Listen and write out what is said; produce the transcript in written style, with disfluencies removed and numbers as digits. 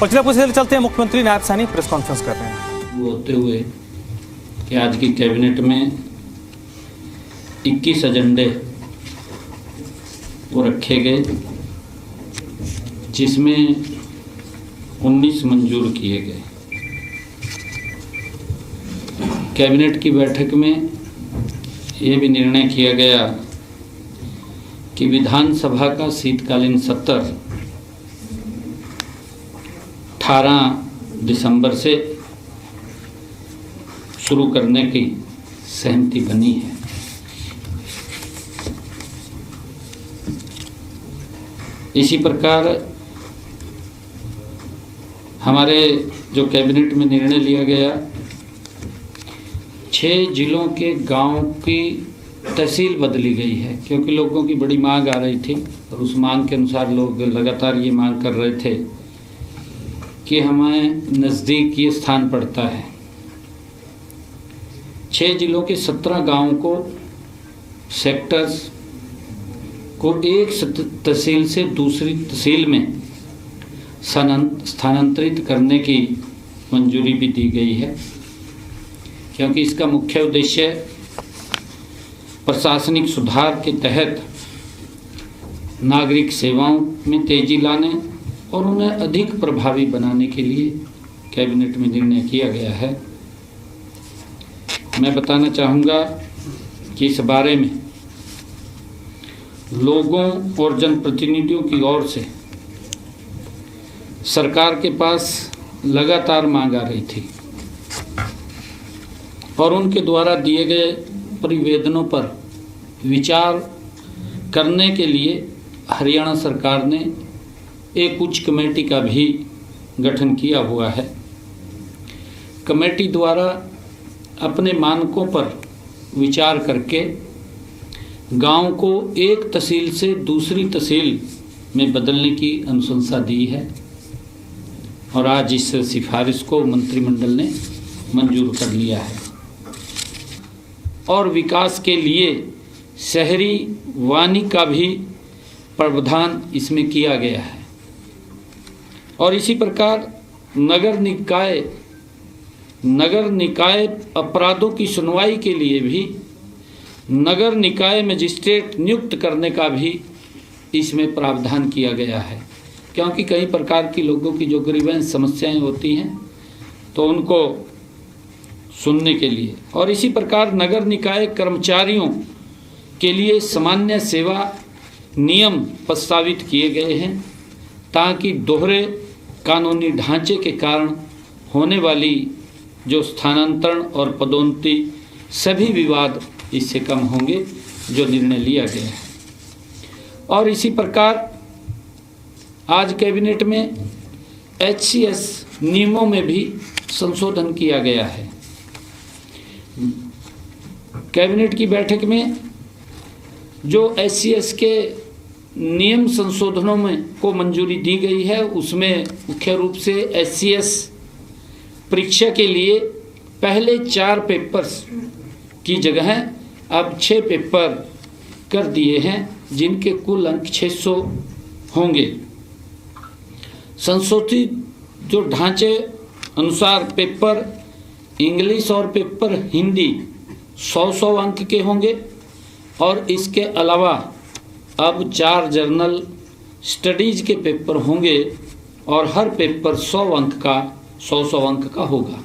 और जिला पुलिस चलते हैं, मुख्यमंत्री नायब सैनी प्रेस कॉन्फ्रेंस कर रहे हैं। वो होते हुए कि आज की कैबिनेट में 21 एजेंडे वो रखे गए, जिसमें 19 मंजूर किए गए। कैबिनेट की बैठक में ये भी निर्णय किया गया कि विधानसभा का शीतकालीन सत्र 18 दिसंबर से शुरू करने की सहमति बनी है। इसी प्रकार हमारे जो कैबिनेट में निर्णय लिया गया, 6 जिलों के गांव की तहसील बदली गई है, क्योंकि लोगों की बड़ी मांग आ रही थी और उस मांग के अनुसार लोग लगातार ये मांग कर रहे थे कि हमें नज़दीक ये स्थान पड़ता है। 6 जिलों के 17 गांवों को, सेक्टर्स को एक तहसील से दूसरी तहसील में स्थानांतरित करने की मंजूरी भी दी गई है, क्योंकि इसका मुख्य उद्देश्य प्रशासनिक सुधार के तहत नागरिक सेवाओं में तेजी लाने और उन्हें अधिक प्रभावी बनाने के लिए कैबिनेट में निर्णय किया गया है। मैं बताना चाहूँगा कि इस बारे में लोगों और जनप्रतिनिधियों की ओर से सरकार के पास लगातार मांग आ रही थी और उनके द्वारा दिए गए परिवेदनों पर विचार करने के लिए हरियाणा सरकार ने एक उच्च कमेटी का भी गठन किया हुआ है। कमेटी द्वारा अपने मानकों पर विचार करके गांव को एक तहसील से दूसरी तहसील में बदलने की अनुशंसा दी है और आज इस सिफारिश को मंत्रिमंडल ने मंजूर कर लिया है। और विकास के लिए शहरी वानी का भी प्रावधान इसमें किया गया है। और इसी प्रकार नगर निकाय अपराधों की सुनवाई के लिए भी नगर निकाय मजिस्ट्रेट नियुक्त करने का भी इसमें प्रावधान किया गया है, क्योंकि कई प्रकार की लोगों की जो ग्रीवेंस समस्याएं होती हैं तो उनको सुनने के लिए। और इसी प्रकार नगर निकाय कर्मचारियों के लिए सामान्य सेवा नियम प्रस्तावित किए गए हैं, ताकि दोहरे कानूनी ढांचे के कारण होने वाली जो स्थानांतरण और पदोन्नति सभी विवाद इससे कम होंगे, जो निर्णय लिया गया है। और इसी प्रकार आज कैबिनेट में HCS नियमों में भी संशोधन किया गया है। कैबिनेट की बैठक में जो HCS के नियम संशोधनों में को मंजूरी दी गई है, उसमें मुख्य रूप से HCS परीक्षा के लिए पहले 4 पेपर्स की जगह अब 6 पेपर कर दिए हैं, जिनके कुल अंक 600 होंगे। संशोधित जो ढांचे अनुसार पेपर इंग्लिश और पेपर हिंदी 100 अंक के होंगे और इसके अलावा अब 4 जर्नल स्टडीज़ के पेपर होंगे और हर पेपर 100 अंक का होगा।